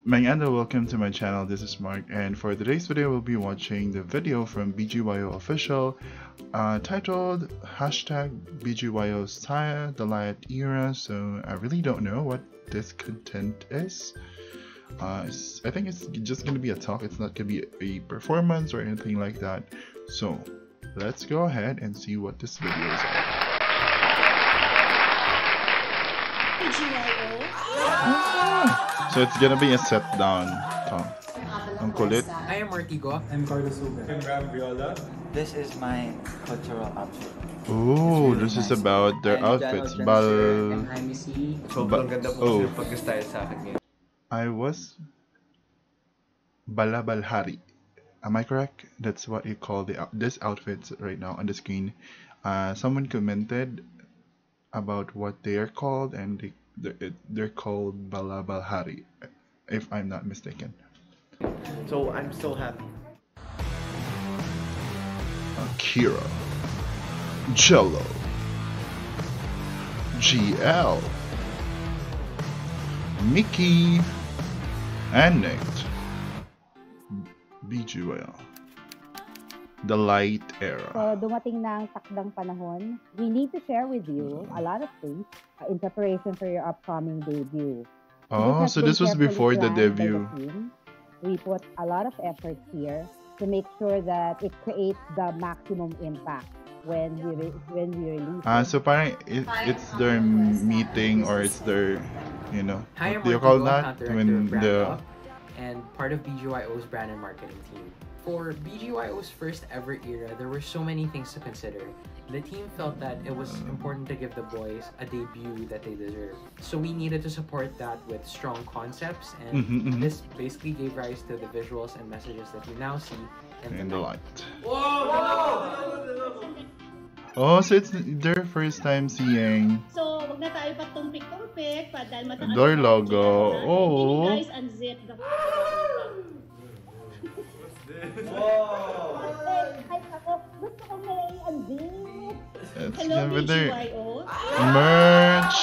Manganda, welcome to my channel. This is Mark, and for today's video, we'll be watching the video from BGYO Official titled hashtag BGYO Style the Light Era. So I really don't know what this content is. I think it's just gonna be a talk. It's not gonna be a performance or anything like that. So let's go ahead and see what this video is about. So it's gonna be a set down talk. Ang kulit. I am Martigo. I'm Carlos Uber. I'm Ram Viola. This is my cultural outfit. Oh, really this is nice. about their I'm outfits. Donald I'm Jaime C. Sobrang ganda po oh. yung pag-style sa akin ngayon. I was Balabalhari. Am I correct? That's what you call this outfits right now on the screen. Someone commented about what they are called, and they're called Balabalhari, if I'm not mistaken. So I'm so happy. Akira, Jello, GL, Mickey, and Nate. BGYO. The Light Era. So, dumating na ang takdang panahon. We need to share with you a lot of things in preparation for your upcoming debut. Oh, so this was before the debut. We put a lot of effort here to make sure that it creates the maximum impact when we release it. So parang it's their meeting, or it's their, you know, Hi, what I'm do you call Martigo, that? account director of Brand Up, and part of BGYO's brand and marketing team. For BGYO's first ever era, there were so many things to consider. The team felt that it was important to give the boys a debut that they deserve. So we needed to support that with strong concepts, and this basically gave rise to the visuals and messages that you now see In the light. Whoa! Oh, so it's their first time seeing So, wag na tayo patumpik-tumpik dahil mataas their ang logo. budget. Oh. Guys, unzip the Whoa! Ay, ako, gusto ko may unzip. It's Hello, gonna be their BGYO. merch.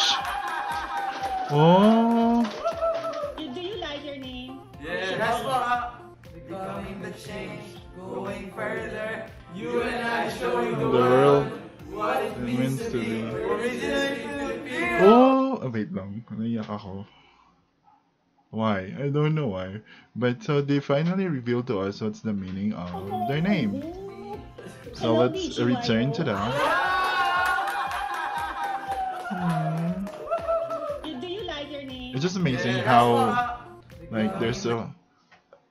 Oh. Do you like your name? Yes! Becoming the change, going further. You and I showing The world what it means to be. Originally Filipino. Oh, wait lang. Naiyak ako. Why? I don't know why. But so they finally revealed to us what's the meaning of their name. So Hello, let's BGYO. return to that. Do you like your name? It's just amazing how, like, they're so.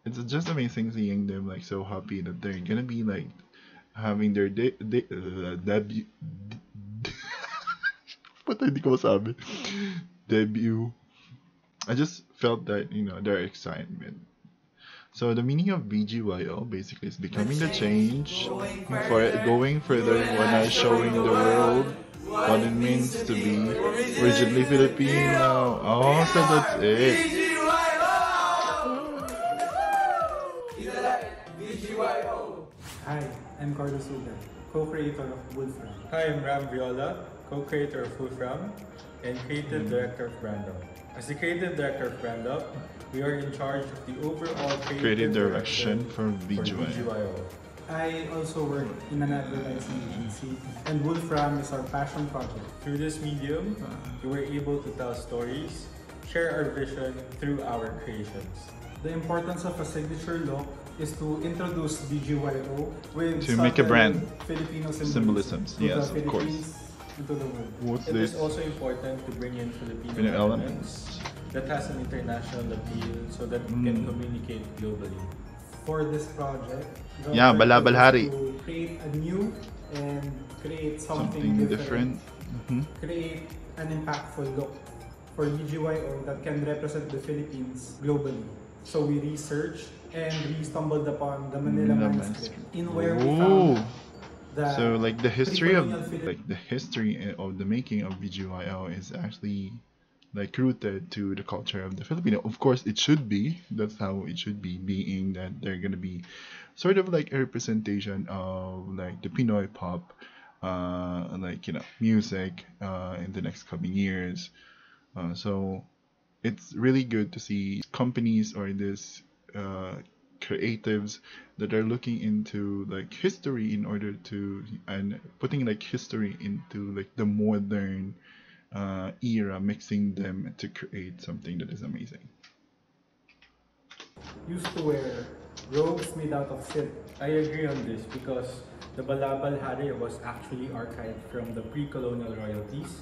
It's just amazing seeing them like so happy that they're gonna be like having their debut. But hindi ko masabi. Debut. I just felt that, you know, their excitement. So the meaning of BGYO basically is becoming the change, for going further when I showing the world what it means to be originally Filipino. Oh, so that's it. Hi, I'm Carlos Uber, co-creator of Wolfram. Hi, I'm Ram Viola, co-creator of Wolfram and creative director of Brand Up. As the creative director of Brand Up, we are in charge of the overall Creative direction for BGYO. BGYO. I also work in an advertising agency, and Wolfram is our passion project. Through this medium, we were able to tell stories, share our vision through our creations. The importance of a signature look is to introduce BGYO with To make a subtle brand. Filipino Symbolisms, to the yes, of course. Philippines, into the world. What's It is this? also important to bring in Filipino Filipino elements that has an international appeal so that we can communicate globally. For this project, the Yeah, purpose Balabalhari. is to create a new and create Something different. Create an impactful look for BGYO that can represent the Philippines globally. So we researched and we stumbled upon the Manila Manila manuscript, manuscript. in where we Ooh. found that So like the history of pre-colonial the making of BGYO is actually like rooted to the culture of the Filipino. Of course, it should be. That's how it should be, being that they're gonna be sort of like a representation of like the Pinoy pop, like, you know, music in the next coming years. So it's really good to see companies or this creatives that are looking into like history in order to and putting like history into like the modern era, mixing them to create something that is amazing. Used to wear robes made out of silk. I agree on this because the Balabal Hari was actually archived from the pre-colonial royalties,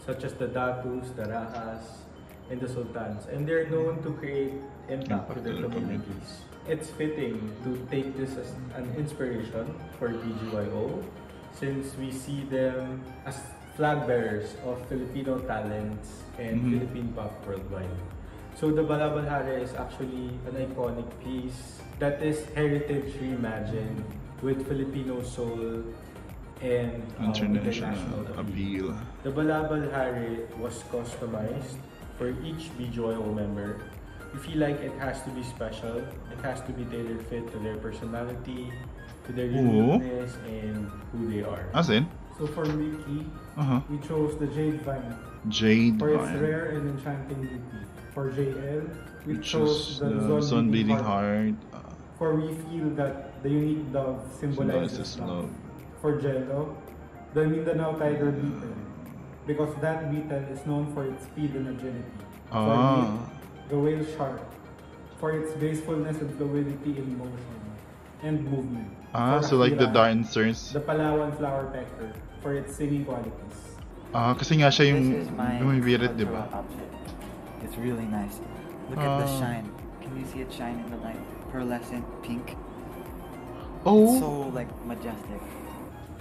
such as the Datus, the Rahas, and the Sultans, and they're known to create impact to their communities. It's fitting to take this as an inspiration for BGYO since we see them as flag bearers of Filipino talents and Philippine pop worldwide. So the Balabal Hari is actually an iconic piece that is heritage reimagined with Filipino soul and international appeal. The Balabal Hari was customized for each BGYO member. We feel like it has to be special, it has to be tailor fit to their personality, to their uniqueness, and who they are. As in? So for Ricky, we chose the Jade Vine Jade for its Vine. rare and enchanting beauty. For JL, we Which chose is the the Sun Beating Heart. for we feel that the unique dove symbolizes love. For Jello, the Mindanao Tiger Beetle, because that beetle is known for its speed and agility. For me, the whale shark, for its gracefulness and fluidity in motion and movement. For So like the Akira, dancers. the Palawan flower pecker, for its singing qualities. Kasi nga siya yung This is my bumibirit, di cultural ba? outfit. It's really nice. Look at the shine. Can you see it shine in the light? Pearlescent pink. It's Oh, so like majestic.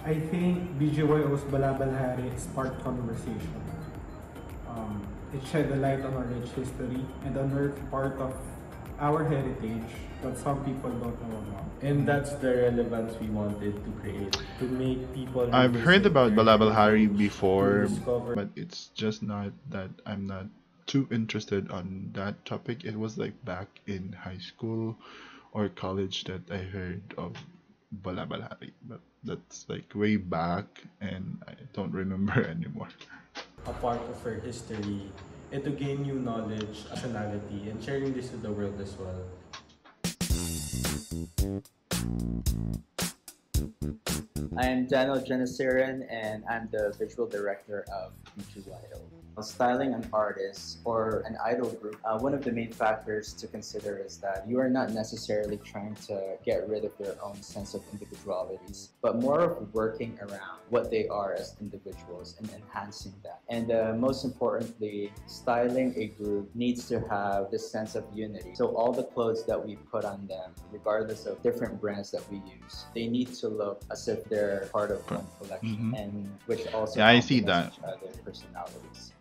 I think BGYO's Balabal Hari sparked conversation. It shed a light on our rich history and unearthed part of our heritage that some people don't know about. And that's the relevance we wanted to create, to make people I've heard revisit about their Balabal Hari heritage, before, to discover but it's just not that I'm not too interested on that topic. It was like back in high school or college that I heard of Balabal Hari, but that's like way back and I don't remember anymore. a part of her history and to gain new knowledge, nationality, and sharing this to the world as well. I'm Daniel Genesiran and I'm the visual director of BGYO. Styling an artist or an idol group, one of the main factors to consider is that you are not necessarily trying to get rid of their own sense of individualities, but more of working around what they are as individuals and enhancing that. And most importantly, styling a group needs to have this sense of unity. So all the clothes that we put on them, regardless of different brands that we use, they need to look as if they're part of one collection, and which also Yeah, I see complements each other's personalities.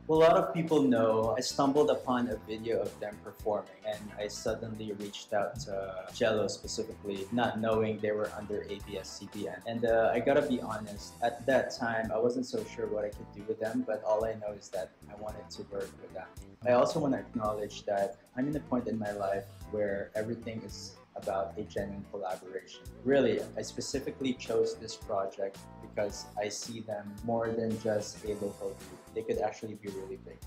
Well, a lot of people know I stumbled upon a video of them performing and I suddenly reached out to Jello specifically, not knowing they were under ABS-CBN. And I gotta be honest, at that time I wasn't so sure what I could do with them, but all I know is that I wanted to work with them. I also want to acknowledge that I'm in a point in my life where everything is about a genuine collaboration. Really, I specifically chose this project because I see them more than just a local group. They could actually be really big.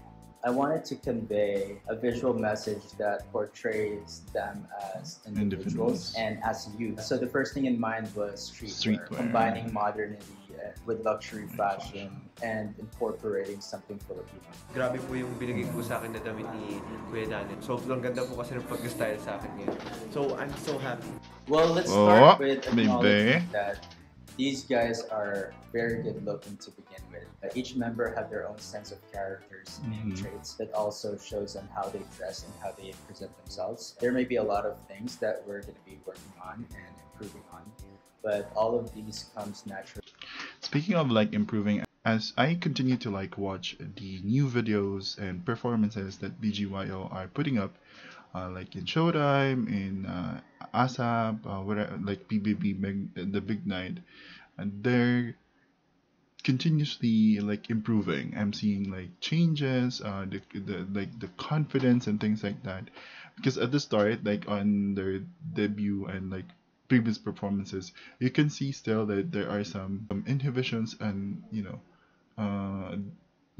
I wanted to convey a visual message that portrays them as individuals and as youth. So the first thing in mind was streetwear, combining modernity with luxury fashion and incorporating something Filipino. Grabe po yung binigay ko sa akin na damit ni Kuya Daniel. Sobrang ganda po kasi ng pag-style sa akin ngayon. So, I'm so happy. Well, let's start with acknowledging that these guys are very good looking to begin with. Each member have their own sense of characters and traits that also shows on how they dress and how they present themselves. There may be a lot of things that we're going to be working on and improving on, but all of these comes naturally. Speaking of like improving, as I continue to like watch the new videos and performances that BGYO are putting up, like in Showtime, in ASAP, whatever, like PBB, the Big Night, and they're continuously like improving. I'm seeing like changes, the confidence and things like that. Because at the start, like on their debut and like previous performances, you can see still that there are some inhibitions and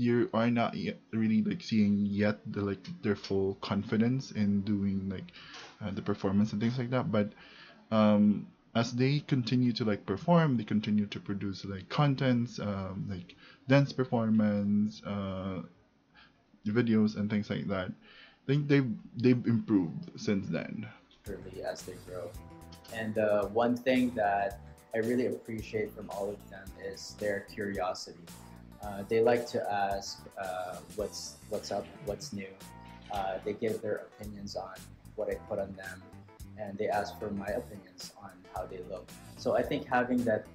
you are not yet really like seeing yet their full confidence in doing the performance and things like that. But as they continue to like perform, they continue to produce like contents, like dance performance, videos and things like that. I think they've improved since then. Really, as they grow. And one thing that I really appreciate from all of them is their curiosity. They like to ask what's up, what's new. They give their opinions on what I put on them, and they ask for my opinions on how they look. So I think having that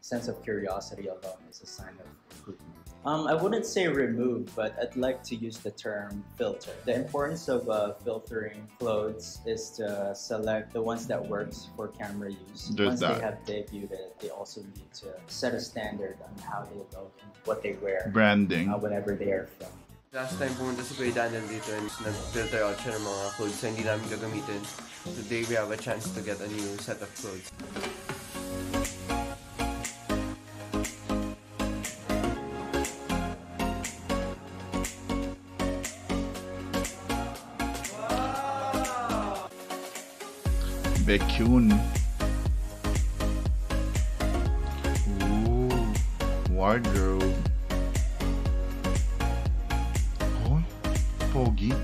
sense of curiosity alone is a sign of improvement. I wouldn't say remove, but I'd like to use the term filter. The importance of filtering clothes is to select the ones that works for camera use. Once they have debuted it, they also need to set a standard on how they look and what they wear. Branding. Whenever they are filmed. Last time pumunta si Kuya Daniel dito and nag-filter out siya ng mga clothes na hindi namin gagamitin. Today we have a chance to get a new set of clothes. Baekhyun. Ooh, wardrobe. Oh, pogi.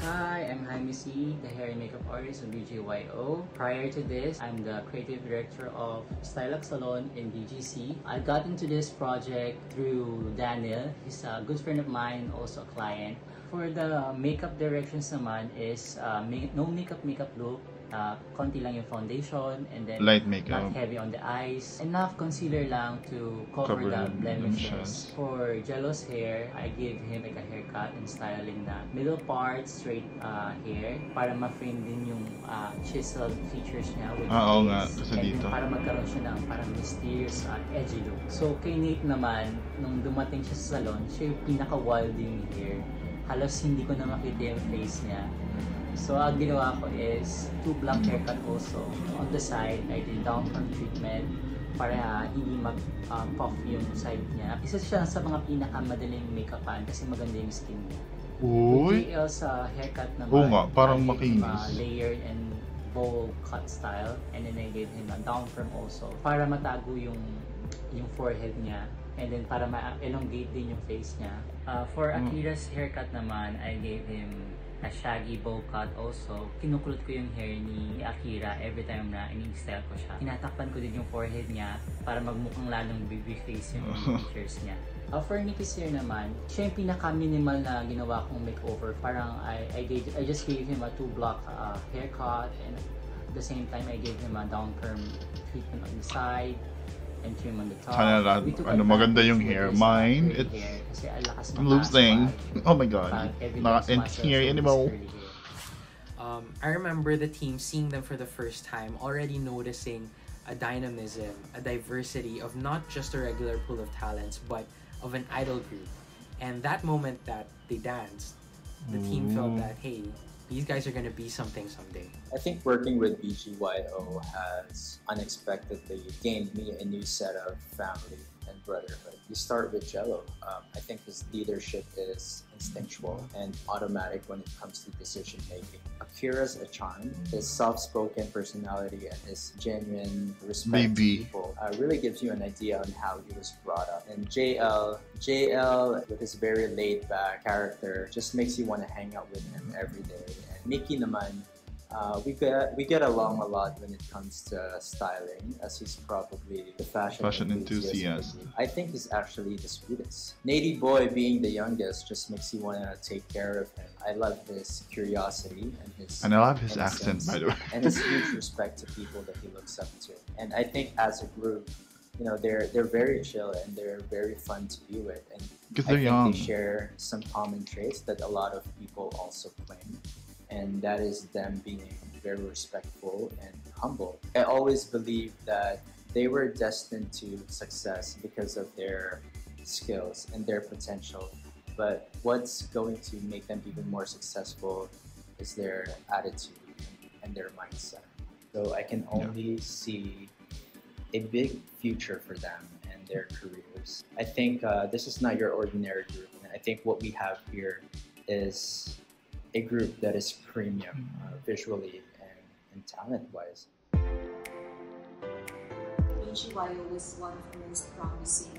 Hi, I'm Jaime C, the hair and makeup artist of BGYO. Prior to this, I'm the creative director of Stylax Salon in BGC. I got into this project through Daniel. He's a good friend of mine, also a client. For the makeup directions naman is no makeup look. Konti lang yung foundation and then light makeup, not heavy on the eyes. Enough concealer lang to cover the blemishes. For Jello's hair, I gave him like a haircut and styling na middle part straight hair para ma-frame din yung chiseled features niya with oo nga, face, kasi dito. Para magkaroon siya ng parang mysterious edgy look. So kay Nate naman, nung dumating siya sa salon, siya yung pinaka-wilding hair. Halos hindi ko na makita yung face niya. So, ang ginawa ko is 2 black haircut also. On the side, I did down front treatment para hindi mag-puff yung side niya. Isa siya sa mga pinakamadaling make-upan kasi maganda yung skin niya. Uy! With JL's haircut naman, oo nga, parang makinis. Layered and bowl cut style. And then I gave him a down front also para matago yung forehead niya. And then para ma-elongate din yung face niya. For Akira's haircut naman, I gave him a shaggy bow cut also. Kinukulot ko yung hair ni Akira every time na ini-style ko siya. Tinatakpan ko din yung forehead niya para magmukhang lalong baby face yung features niya. For Nikki's hair naman, siya yung pinaka-minimal na ginawa kong makeover. Parang I just gave him a 2-block haircut and at the same time I gave him a down perm treatment on the side and trim on the top. Maganda yung hair. Mine, it's losing. Oh my god. Not in here anymore. I remember the team seeing them for the first time, already noticing a dynamism, a diversity of not just a regular pool of talents, but of an idol group. And that moment that they danced, the team felt that, hey, these guys are going to be something someday. I think working with BGYO has unexpectedly gained me a new set of family and brotherhood. You start with Jello. I think his leadership is instinctual and automatic when it comes to decision making. Akira's a charm. His soft-spoken personality and his genuine respect to people really gives you an idea on how he was brought up. And JL with his very laid-back character just makes you want to hang out with him every day. And Nikki naman, we get along a lot when it comes to styling, as he's probably the fashion enthusiast. I think he's actually the sweetest. Nady Boy, being the youngest, just makes you want to take care of him. I love his curiosity and I love his accent, by the way. And his huge respect to people that he looks up to. And I think as a group, you know, they're very chill and they're very fun to be with. And I think they share some common traits that a lot of people also claim. And that is them being very respectful and humble. I always believed that they were destined to success because of their skills and their potential. But what's going to make them even more successful is their attitude and their mindset. So I can only see a big future for them and their careers. I think this is not your ordinary group. I think what we have here is a group that is premium visually and talent-wise. BGYO was one of the most promising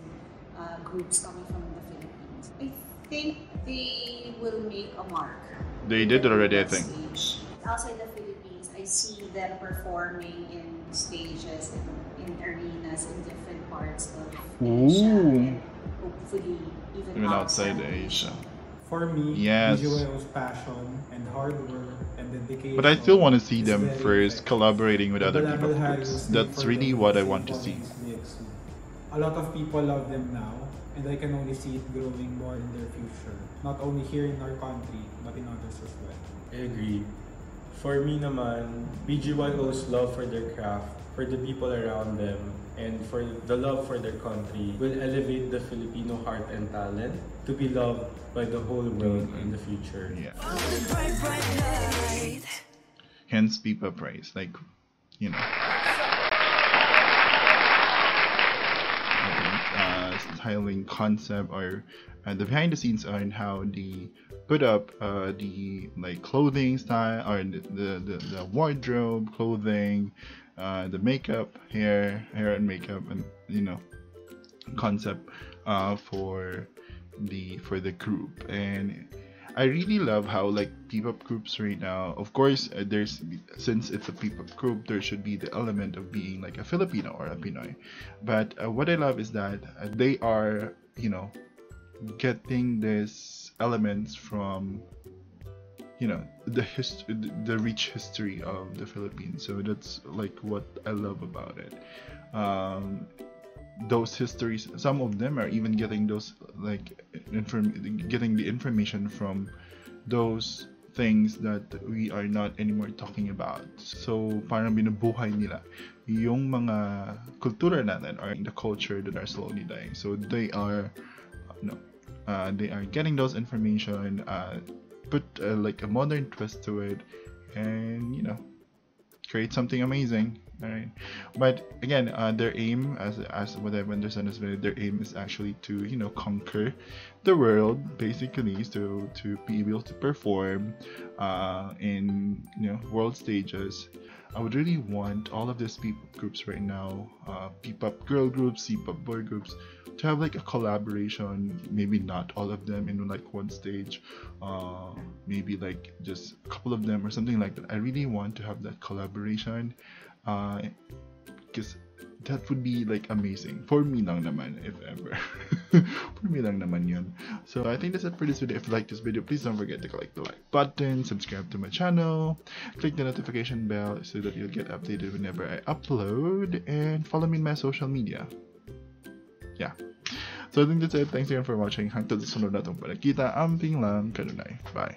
groups coming from the Philippines. I think they will make a mark. They did it already, I think. Stage. Outside the Philippines, I see them performing in stages, in arenas, in different parts of Asia, and hopefully even outside Asia. For me, yes. BGYO's passion and hard work and dedication. But I still want to see them first collaborating with other people groups. That's really what I want to see. A lot of people love them now, and I can only see it growing more in their future. Not only here in our country, but in others as well. I agree. For me naman, BGYO's love for their craft, for the people around them, and for the love for their country will elevate the Filipino heart and talent to be loved by the whole world in the future. Yeah. Hence people praise, like, you know. Styling concept or the behind the scenes on how they put up the like clothing style or the wardrobe, clothing, the makeup, hair and makeup, and you know, concept for the group. And I really love how like P-pop groups right now, of course there's, since it's a P-pop group, there should be the element of being like a Filipino or a Pinoy, but what I love is that they are, you know, getting these elements from, you know, the rich history of the Philippines. So that's like what I love about it. Those histories, some of them are even getting those like getting the information from those things that we are not anymore talking about. So parang binubuhay nila yung mga kultura natin or the culture that are slowly dying. So they are they are getting those information, put like a modern twist to it, and you know, create something amazing. Alright, but again, their aim, as what I've understood is their aim is actually to, you know, conquer the world, basically, so to be able to perform in, you know, world stages. I would really want all of these P-pop groups right now, P-pop girl groups, C-pop boy groups, to have like a collaboration. Maybe not all of them in like one stage, maybe like just a couple of them or something like that. I really want to have that collaboration, because that would be like amazing for me lang naman, if ever. For me lang naman yun. So I think that's it for this video. If you like this video, please don't forget to click the like button, subscribe to my channel, click the notification bell so that you'll get updated whenever I upload, and follow me in my social media. Yeah. So I think that's it. Thanks again for watching. Hangtod sa sunod na itong palakita. Amping lang kanunay. Bye.